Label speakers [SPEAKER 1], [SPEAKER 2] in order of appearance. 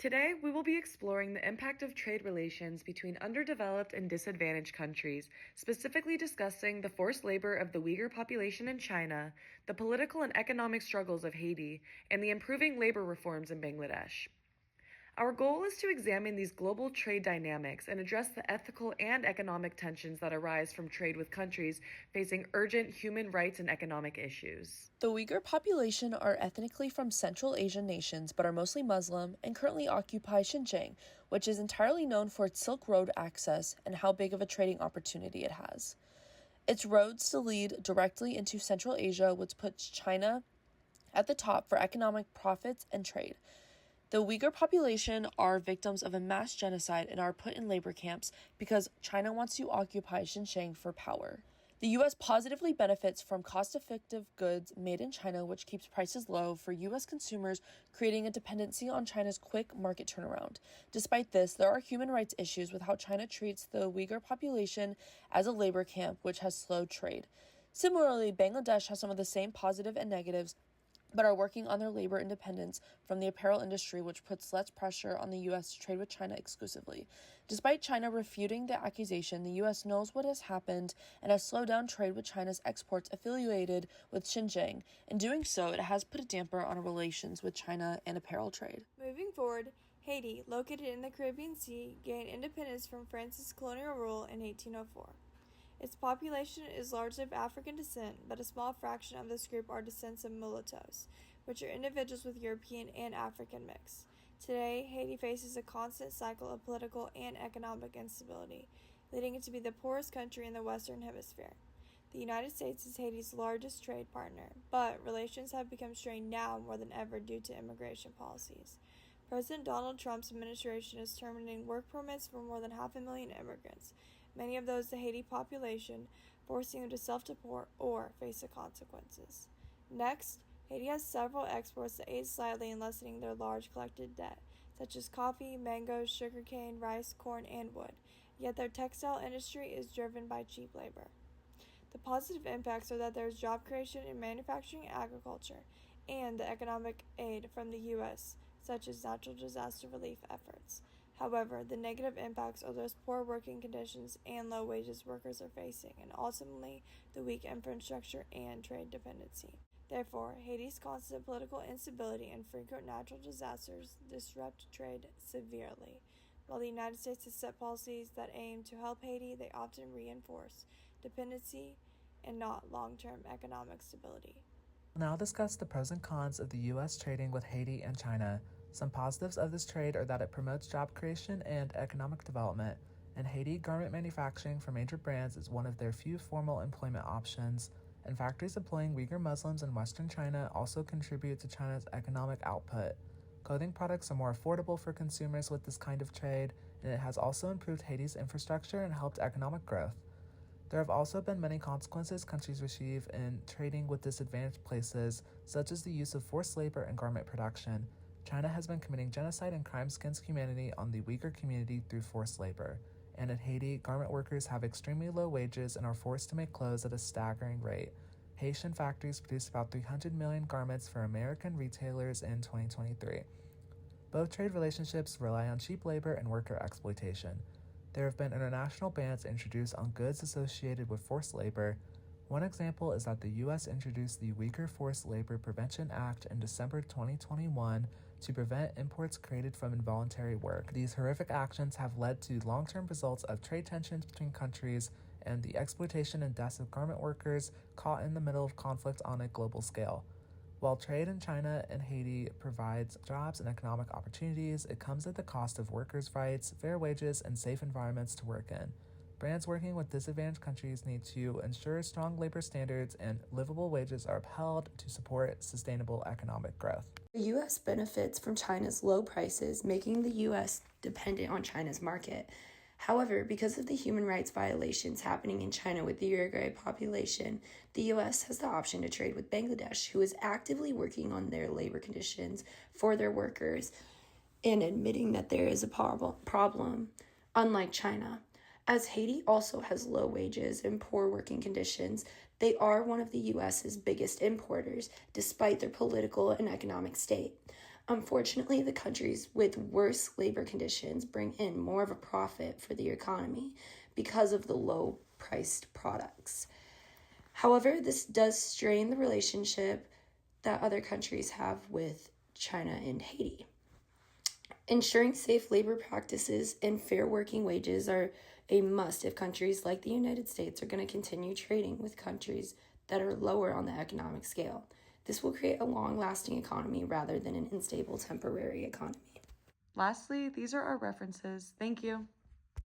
[SPEAKER 1] Today, we will be exploring the impact of trade relations between underdeveloped and disadvantaged countries, specifically discussing the forced labor of the Uyghur population in China, the political and economic struggles of Haiti, and the improving labor reforms in Bangladesh. Our goal is to examine these global trade dynamics and address the ethical and economic tensions that arise from trade with countries facing urgent human rights and economic issues.
[SPEAKER 2] The Uyghur population are ethnically from Central Asian nations but are mostly Muslim and currently occupy Xinjiang, which is entirely known for its Silk Road access and how big of a trading opportunity it has. Its roads still lead directly into Central Asia, which puts China at the top for economic profits and trade. The Uyghur population are victims of a mass genocide and are put in labor camps because China wants to occupy Xinjiang for power. The U.S. positively benefits from cost-effective goods made in China, which keeps prices low for U.S. consumers, creating a dependency on China's quick market turnaround. Despite this, there are human rights issues with how China treats the Uyghur population as a labor camp, which has slowed trade. Similarly, Bangladesh has some of the same positive and negatives, but are working on their labor independence from the apparel industry, which puts less pressure on the U.S. to trade with China exclusively. Despite China refuting the accusation, the U.S. knows what has happened and has slowed down trade with China's exports affiliated with Xinjiang. In doing so, it has put a damper on relations with China and apparel trade.
[SPEAKER 3] Moving forward, Haiti, located in the Caribbean Sea, gained independence from France's colonial rule in 1804. Its population is largely of African descent, but a small fraction of this group are descendants of mulattoes, which are individuals with European and African mix. Today, Haiti faces a constant cycle of political and economic instability, leading it to be the poorest country in the Western Hemisphere. The United States is Haiti's largest trade partner, but relations have become strained now more than ever due to immigration policies. President Donald Trump's administration is terminating work permits for more than 500,000 immigrants, many of those the Haiti population, forcing them to self-deport or face the consequences. Next, Haiti has several exports that aid slightly in lessening their large collected debt, such as coffee, mangoes, sugarcane, rice, corn, and wood, yet their textile industry is driven by cheap labor. The positive impacts are that there is job creation in manufacturing and agriculture, and the economic aid from the U.S., such as natural disaster relief efforts. However, the negative impacts are those poor working conditions and low wages workers are facing, and ultimately the weak infrastructure and trade dependency. Therefore, Haiti's constant political instability and frequent natural disasters disrupt trade severely. While the United States has set policies that aim to help Haiti, they often reinforce dependency and not long-term economic stability.
[SPEAKER 4] We'll now discuss the pros and cons of the U.S. trading with Haiti and China. Some positives of this trade are that it promotes job creation and economic development. In Haiti, garment manufacturing for major brands is one of their few formal employment options, and factories employing Uyghur Muslims in Western China also contribute to China's economic output. Clothing products are more affordable for consumers with this kind of trade, and it has also improved Haiti's infrastructure and helped economic growth. There have also been many consequences countries receive in trading with disadvantaged places, such as the use of forced labor in garment production. China has been committing genocide and crimes against humanity on the Uyghur community through forced labor. And in Haiti, garment workers have extremely low wages and are forced to make clothes at a staggering rate. Haitian factories produced about 300 million garments for American retailers in 2023. Both trade relationships rely on cheap labor and worker exploitation. There have been international bans introduced on goods associated with forced labor. One example is that the U.S. introduced the Uyghur Forced Labor Prevention Act in December 2021 to prevent imports created from involuntary work. These horrific actions have led to long-term results of trade tensions between countries and the exploitation and deaths of garment workers caught in the middle of conflict on a global scale. While trade in China and Haiti provides jobs and economic opportunities, it comes at the cost of workers' rights, fair wages, and safe environments to work in. Brands working with disadvantaged countries need to ensure strong labor standards and livable wages are upheld to support sustainable economic growth.
[SPEAKER 5] The U.S. benefits from China's low prices, making the U.S. dependent on China's market. However, because of the human rights violations happening in China with the Uyghur population, the U.S. has the option to trade with Bangladesh, who is actively working on their labor conditions for their workers and admitting that there is a problem, unlike China. As Haiti also has low wages and poor working conditions, they are one of the U.S.'s biggest importers, despite their political and economic state. Unfortunately, the countries with worse labor conditions bring in more of a profit for the economy because of the low priced products. However, this does strain the relationship that other countries have with China and Haiti. Ensuring safe labor practices and fair working wages are a must if countries like the United States are going to continue trading with countries that are lower on the economic scale. This will create a long-lasting economy rather than an unstable temporary economy.
[SPEAKER 1] Lastly, these are our references. Thank you.